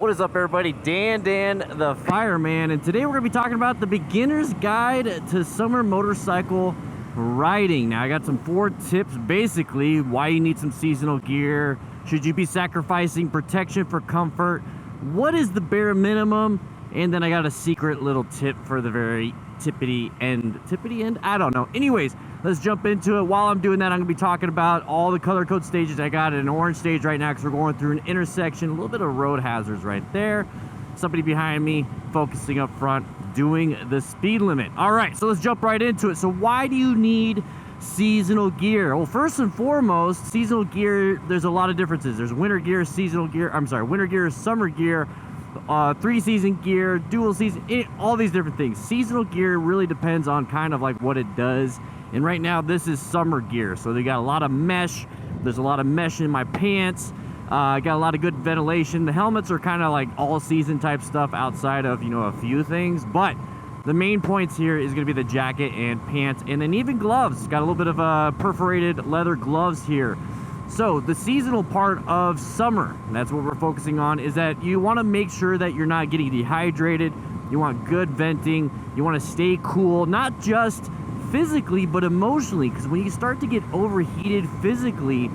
What is up, everybody? Dan the Fireman, and today we're going to be talking about the beginner's guide to summer motorcycle riding. Now, I got some 4 tips, basically, why you need some seasonal gear. Should you be sacrificing protection for comfort? What is the bare minimum? And then I got a secret little tip for the very tippity end. Tippity end? I don't know. Anyways, let's jump into it. While I'm doing that, I'm going to be talking about all the color code stages. I got an orange stage right now because we're going through an intersection. A little bit of road hazards right there. Somebody behind me focusing up front, doing the speed limit. All right, so let's jump right into it. So why do you need seasonal gear? Well, first and foremost, seasonal gear, there's a lot of differences. There's winter gear, seasonal gear, winter gear, summer gear, 3-season gear, dual season, all these different things. Seasonal gear really depends on kind of like what it does. And right now this is summer gear, so they got a lot of mesh. There's a lot of mesh in my pants. I got a lot of good ventilation. The helmets are kind of like all season type stuff outside of, you know, a few things, but the main points here is going to be the jacket and pants, and then even gloves. Got a little bit of perforated leather gloves here. So the seasonal part of summer, and that's what we're focusing on, is that you want to make sure that you're not getting dehydrated. You want good venting. You want to stay cool, not just physically but emotionally, because when you start to get overheated physically,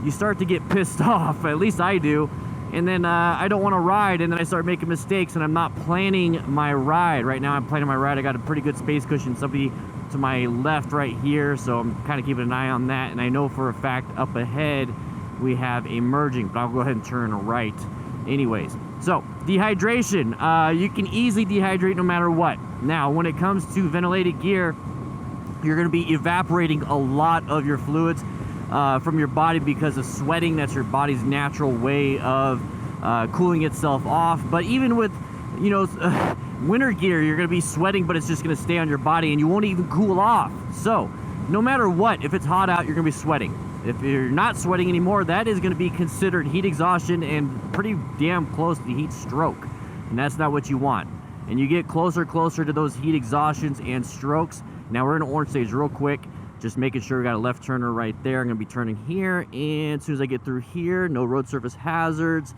you start to get pissed off. At least I do. And then I don't want to ride, and then I start making mistakes, and I'm not planning my ride. Right now I'm planning my ride. I got a pretty good space cushion, somebody to my left right here, so I'm kind of keeping an eye on that. And I know for a fact up ahead we have a merging, but I'll go ahead and turn right anyways. So dehydration, you can easily dehydrate no matter what. Now when it comes to ventilated gear, you're going to be evaporating a lot of your fluids from your body because of sweating. That's your body's natural way of cooling itself off. But even with, you know, winter gear, you're going to be sweating, but it's just going to stay on your body and you won't even cool off. So no matter what, if it's hot out, you're going to be sweating. If you're not sweating anymore, that is going to be considered heat exhaustion and pretty damn close to heat stroke. And that's not what you want. And you get closer to those heat exhaustions and strokes. Now we're in an orange stage real quick, just making sure we got a left turner right there. I'm going to be turning here, and as soon as I get through here, no road surface hazards.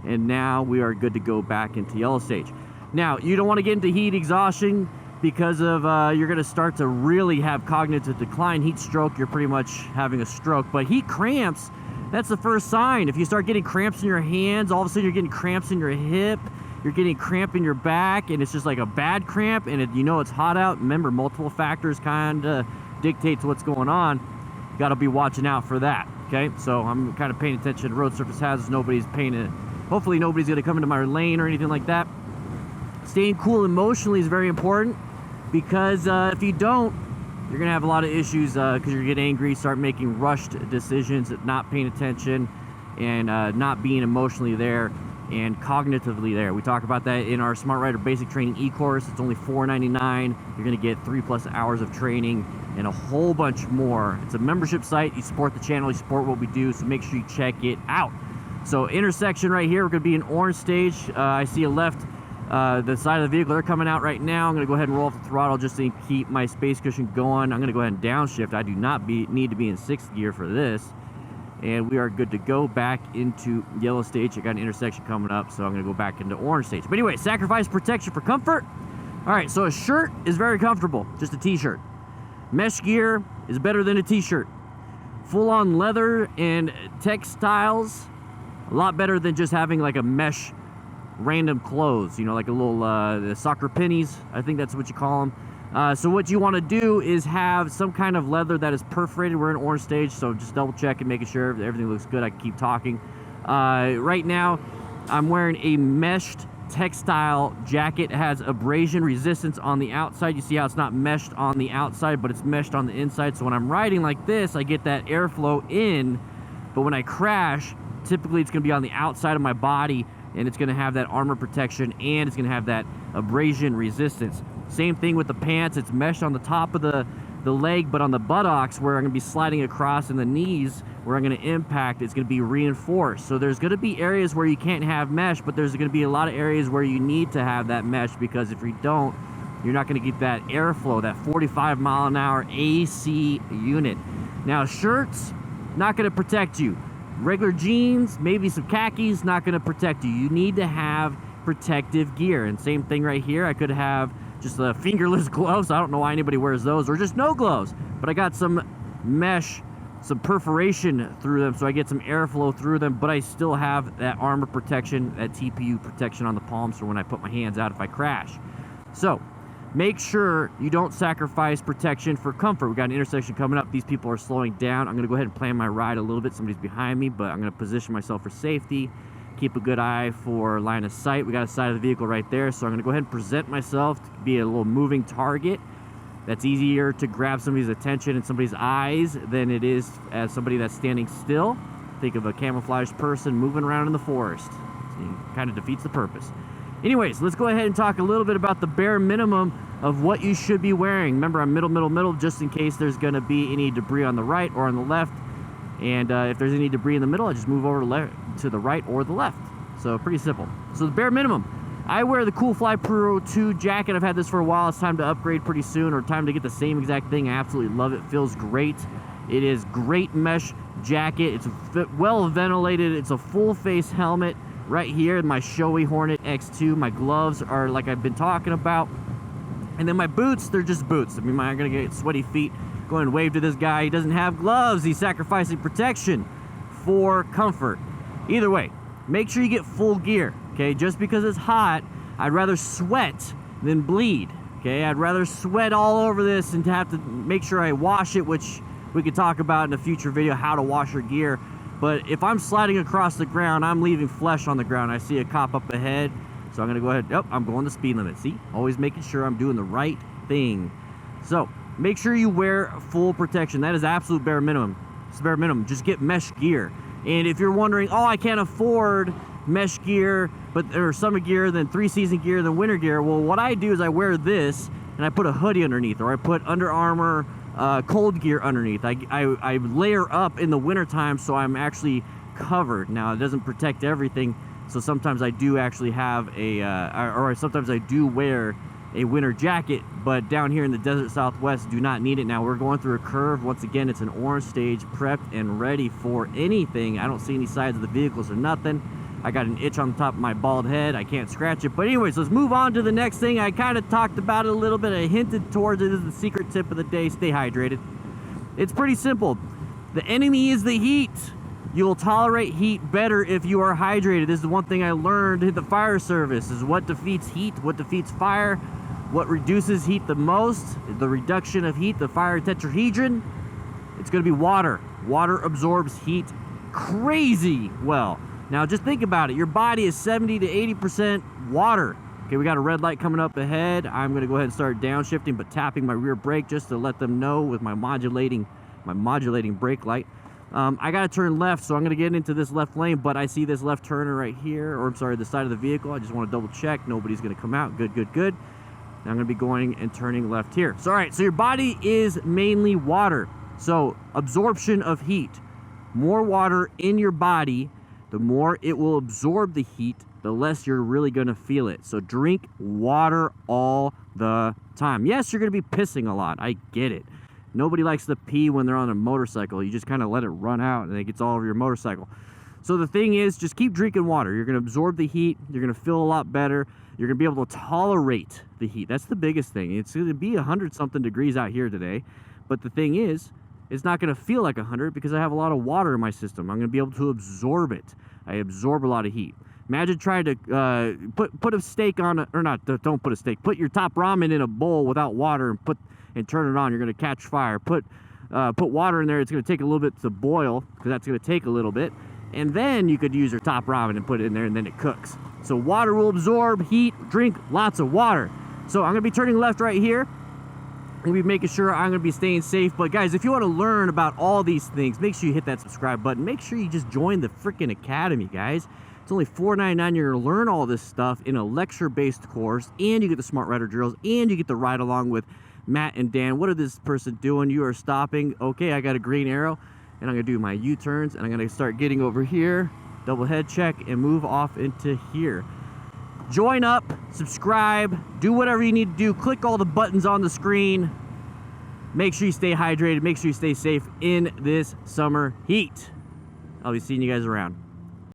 And now we are good to go back into yellow stage. Now, you don't want to get into heat exhaustion because of you're going to start to really have cognitive decline. Heat stroke, you're pretty much having a stroke. But heat cramps, that's the first sign. If you start getting cramps in your hands, all of a sudden you're getting cramps in your hip, you're getting cramp in your back, and it's just like a bad cramp, and you know it's hot out. Remember, multiple factors kind of dictates what's going on. You got to be watching out for that, okay? So I'm kind of paying attention to road surface hazards. Hopefully nobody's going to come into my lane or anything like that. Staying cool emotionally is very important, because if you don't, you're going to have a lot of issues because you're going to get angry, start making rushed decisions, not paying attention, and not being emotionally there and cognitively there. We talk about that in our Smart Rider Basic Training e-course. It's only $4.99. You're going to get 3+ hours of training and a whole bunch more. It's a membership site. You support the channel, you support what we do, so make sure you check it out. So intersection right here, we're going to be in orange stage. I see a left, the side of the vehicle, they're coming out right now. I'm going to go ahead and roll off the throttle just to keep my space cushion going. I'm going to go ahead and downshift. I do not need to be in 6th gear for this. And we are good to go back into yellow stage. I got an intersection coming up, so I'm going to go back into orange stage. But anyway, sacrifice protection for comfort. All right, so a shirt is very comfortable, just a t-shirt. Mesh gear is better than a t-shirt. Full-on leather and textiles, a lot better than just having like a mesh random clothes, you know, like a little the soccer pennies, I think that's what you call them. So what you want to do is have some kind of leather that is perforated. We're in orange stage, so just double check and making sure everything looks good. I can keep talking. Right now, I'm wearing a meshed textile jacket. It has abrasion resistance on the outside. You see how it's not meshed on the outside, but it's meshed on the inside. So when I'm riding like this, I get that airflow in, but when I crash, typically it's going to be on the outside of my body, and it's going to have that armor protection, and it's going to have that abrasion resistance. Same thing with the pants. It's meshed on the top of the leg, but on the buttocks where I'm going to be sliding across, and the knees where I'm going to impact, it's going to be reinforced. So there's going to be areas where you can't have mesh, but there's going to be a lot of areas where you need to have that mesh, because if you don't, you're not going to get that airflow, that 45-mile-an-hour AC unit. Now, shirts, not going to protect you. Regular jeans, maybe some khakis, not going to protect you. You need to have protective gear. And same thing right here. I could have just fingerless gloves. I don't know why anybody wears those, or just no gloves. But I got some mesh, some perforation through them, so I get some airflow through them, but I still have that armor protection, that TPU protection on the palms for when I put my hands out if I crash. So make sure you don't sacrifice protection for comfort. We got an intersection coming up. These people are slowing down. I'm going to go ahead and plan my ride a little bit. Somebody's behind me, but I'm going to position myself for safety. Keep a good eye for line of sight. We got a side of the vehicle right there, so I'm going to go ahead and present myself to be a little moving target. That's easier to grab somebody's attention and somebody's eyes than it is as somebody that's standing still. Think of a camouflaged person moving around in the forest. So it kind of defeats the purpose. Anyways, let's go ahead and talk a little bit about the bare minimum of what you should be wearing. Remember, I'm middle, just in case there's going to be any debris on the right or on the left. And if there's any debris in the middle, I just move over to the right or the left. So pretty simple. So the bare minimum. I wear the Cool Fly Pro 2 jacket. I've had this for a while. It's time to upgrade pretty soon, or time to get the same exact thing. I absolutely love it. Feels great. It is great mesh jacket. It's well ventilated. It's a full face helmet. Right here, my Shoei Hornet X2. My gloves are like I've been talking about. And then my boots, they're just boots. I mean, I'm going to get sweaty feet. Go ahead and wave to this guy. He doesn't have gloves. He's sacrificing protection for comfort. Either way, make sure you get full gear, okay? Just because it's hot, I'd rather sweat than bleed, okay? I'd rather sweat all over this and to have to make sure I wash it, which we could talk about in a future video, how to wash your gear. But if I'm sliding across the ground, I'm leaving flesh on the ground. I see a cop up ahead, so I'm gonna go ahead. Oh, I'm going the speed limit. See, always making sure I'm doing the right thing. So make sure you wear full protection. That is absolute bare minimum. It's bare minimum. Just get mesh gear. And if you're wondering, oh, I can't afford mesh gear, or summer gear, then 3-season gear, then winter gear. Well, what I do is I wear this and I put a hoodie underneath, or I put Under Armour cold gear underneath. I layer up in the wintertime, so I'm actually covered. Now, it doesn't protect everything, so sometimes I do actually have or sometimes I do wear a winter jacket, but down here in the desert Southwest, do not need it. Now, we're going through a curve. Once again, it's an orange stage, prepped and ready for anything. I don't see any sides of the vehicles or nothing. I got an itch on the top of my bald head. I can't scratch it. But anyways, let's move on to the next thing. I kind of talked about it a little bit. I hinted towards it. This is the secret tip of the day. Stay hydrated. It's pretty simple. The enemy is the heat. You'll tolerate heat better if you are hydrated. This is the one thing I learned in the fire service, is what defeats heat, what defeats fire, what reduces heat the most, the reduction of heat, the fire tetrahedron. It's going to be water. Water absorbs heat crazy well. Now, just think about it. Your body is 70 to 80% water. Okay, we got a red light coming up ahead. I'm going to go ahead and start downshifting, but tapping my rear brake just to let them know with my modulating brake light. I got to turn left, so I'm going to get into this left lane, but I see this left turner right here, or I'm sorry, the side of the vehicle. I just want to double check. Nobody's going to come out. Good, good, good. Now I'm going to be going and turning left here. So, all right, so your body is mainly water. So, absorption of heat. More water in your body, the more it will absorb the heat, the less you're really going to feel it. So drink water all the time. Yes, you're going to be pissing a lot. I get it. Nobody likes to pee when they're on a motorcycle. You just kind of let it run out and it gets all over your motorcycle. So the thing is, just keep drinking water. You're going to absorb the heat. You're going to feel a lot better. You're going to be able to tolerate the heat. That's the biggest thing. It's going to be 100-something degrees out here today. But the thing is, it's not going to feel like 100 because I have a lot of water in my system. I'm going to be able to absorb it. I absorb a lot of heat. Imagine trying to put a steak on, or not, don't put a steak. Put your top ramen in a bowl without water and turn it on. You're going to catch fire. Put water in there. It's going to take a little bit to boil because that's going to take a little bit. And then you could use your top ramen and put it in there, and then it cooks. So water will absorb heat. Drink lots of water. So I'm going to be turning left right here. I'm going to be making sure I'm going to be staying safe. But guys, if you want to learn about all these things, make sure you hit that subscribe button. Make sure you just join the freaking academy, guys. It's only $4.99. You're going to learn all this stuff in a lecture-based course, and you get the smart rider drills, and you get to ride along with Matt and Dan. What is this person doing? You are stopping. Okay, I got a green arrow, and I'm going to do my U-turns, and I'm going to start getting over here, double head check, and move off into here. Join up, subscribe, do whatever you need to do. Click all the buttons on the screen. Make sure you stay hydrated. Make sure you stay safe in this summer heat. I'll be seeing you guys around.